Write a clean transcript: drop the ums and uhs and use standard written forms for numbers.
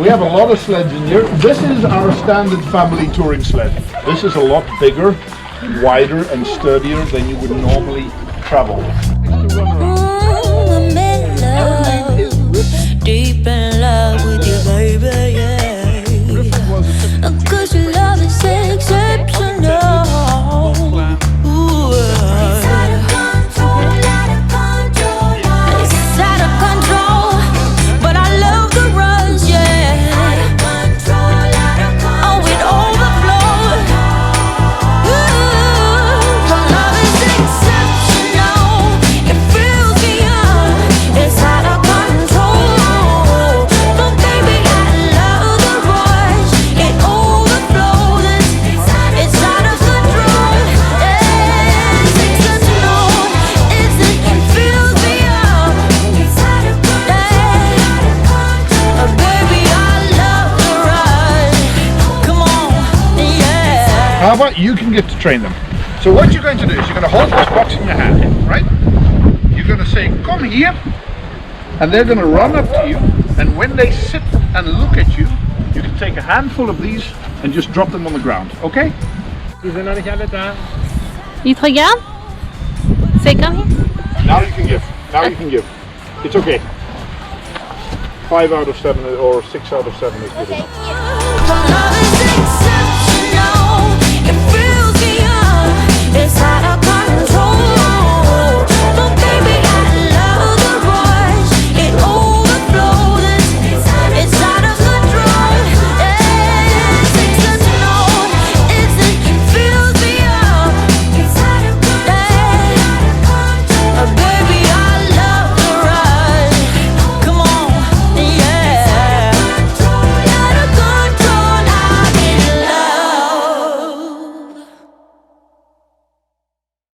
We have a lot of sledging here. This is our standard family touring sled. This is a lot bigger, wider and sturdier than you would normally travel. I'm in love, deep in love with you, baby, yeah. 'Cause your love is exceptional. Ooh, it's out of control, out of control. It's out of control, but I love the runs, yeah. Out of control, oh, it overflows. Ooh, your love is exceptional. It fills me up. It's out of control. But baby, I love the rush. It overflows. It's out of control. It's exceptional. It fills me up. It's out of control. Baby, I love the rush. Come on, yeah. How about you can get to train them? So what you're going to do is you're going to hold this box in your hand, right? You're going to say, come here, and they're going to run up to you, and when they sit and look at you, you can take a handful of these and just drop them on the ground, okay? You trigger? Say come here. Now you can give. Now you can give. It's okay. 5 out of 7 or 6 out of 7 is good enough. Your love is